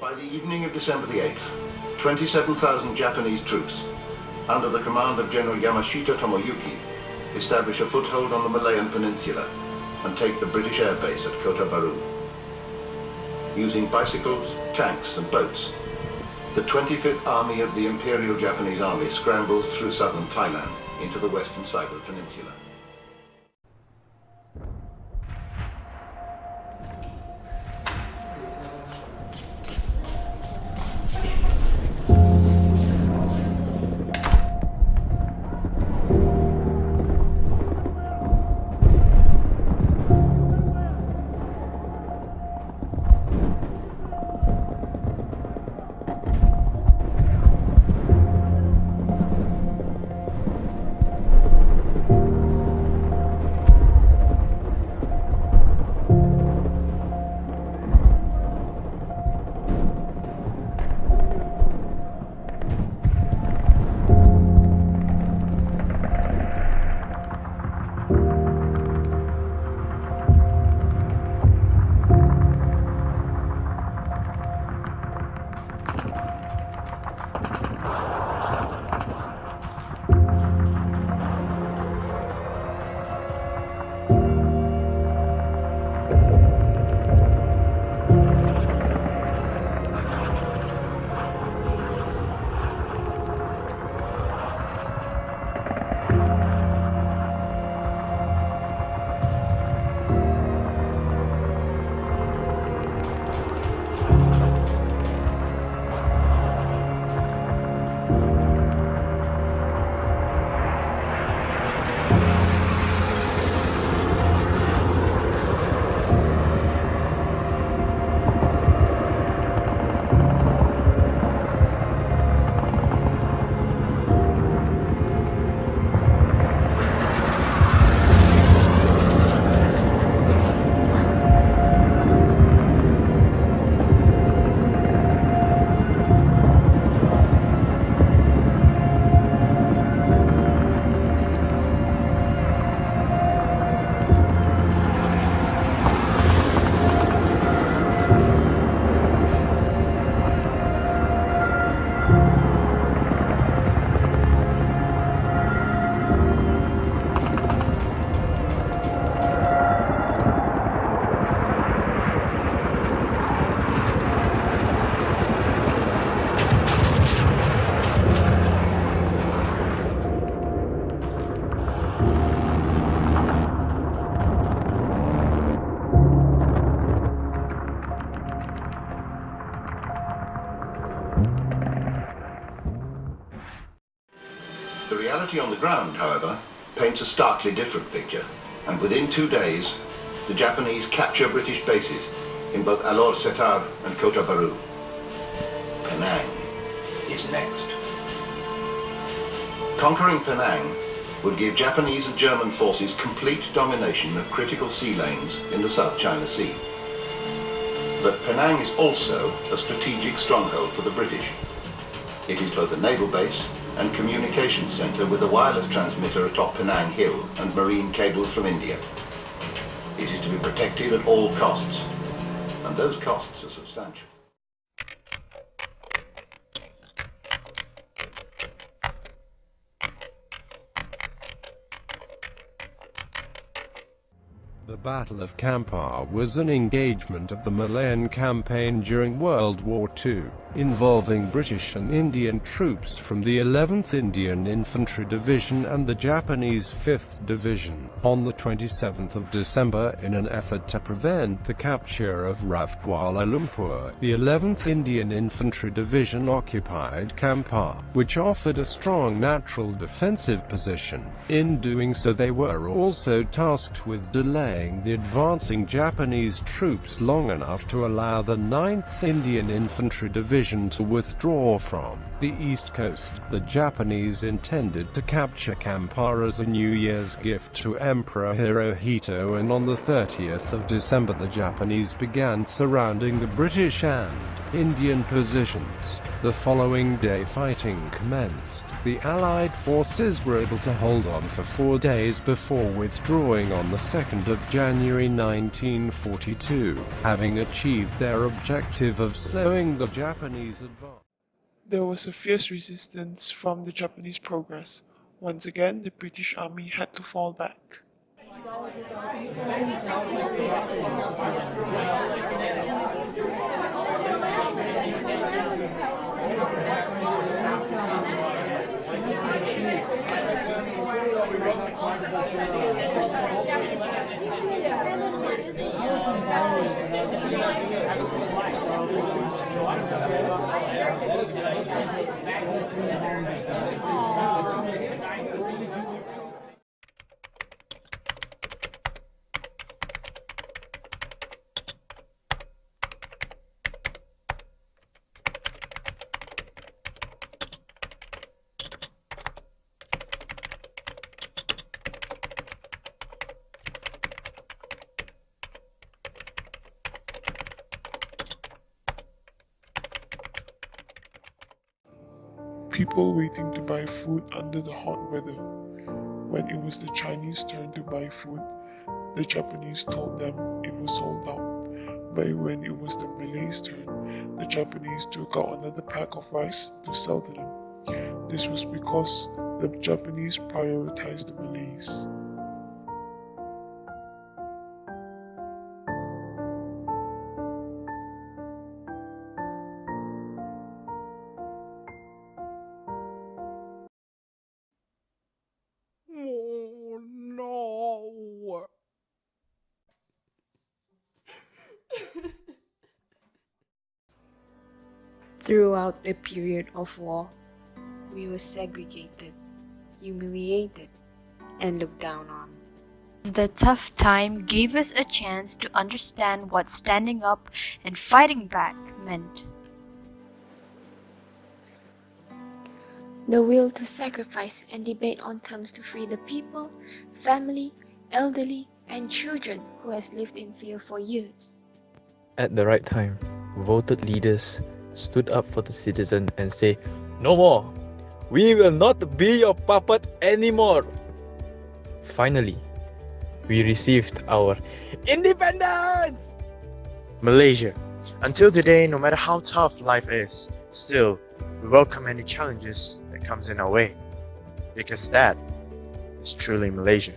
By the evening of December the 8th, 27,000 Japanese troops, under the command of General Yamashita Tomoyuki, establish a foothold on the Malayan Peninsula and take the British airbase at Kota Bharu. Using bicycles, tanks and boats, the 25th Army of the Imperial Japanese Army scrambles through southern Thailand into the western side of the peninsula. The reality on the ground, however, paints a starkly different picture, and within 2 days, the Japanese capture British bases in both Alor Setar and Kota Bharu. Penang is next. Conquering Penang would give Japanese and German forces complete domination of critical sea lanes in the South China Sea. But Penang is also a strategic stronghold for the British. It is both a naval base and communications centre with a wireless transmitter atop Penang Hill and marine cables from India. It is to be protected at all costs, and those costs are substantial. The Battle of Kampar was an engagement of the Malayan campaign during World War II, involving British and Indian troops from the 11th Indian Infantry Division and the Japanese 5th Division, on the 27th of December in an effort to prevent the capture of RAF Kuala Lumpur. The 11th Indian Infantry Division occupied Kampar, which offered a strong natural defensive position. In doing so, they were also tasked with delaying the advancing Japanese troops long enough to allow the 9th Indian Infantry Division to withdraw from the east coast. The Japanese intended to capture Kampar as a New Year's gift to Emperor Hirohito, and on the 30th of December the Japanese began surrounding the British and Indian positions. The following day fighting commenced. The Allied forces were able to hold on for 4 days before withdrawing on the 2nd of January 1942, having achieved their objective of slowing the Japanese advance. There was a fierce resistance from the Japanese progress. Once again, the British Army had to fall back. People waiting to buy food under the hot weather. When it was the Chinese turn to buy food, the Japanese told them it was sold out. But when it was the Malays' turn, the Japanese took out another pack of rice to sell to them. This was because the Japanese prioritized the Malays. Oh no! Throughout the period of war, we were segregated, humiliated, and looked down on. The tough time gave us a chance to understand what standing up and fighting back meant. The will to sacrifice and debate on terms to free the people, family, elderly, and children who has lived in fear for years. At the right time, voted leaders stood up for the citizen and say, "No more! We will not be your puppet anymore!" Finally, we received our independence! Malaysia. Until today, no matter how tough life is, still, we welcome any challenges that comes in our way. Because that is truly Malaysia.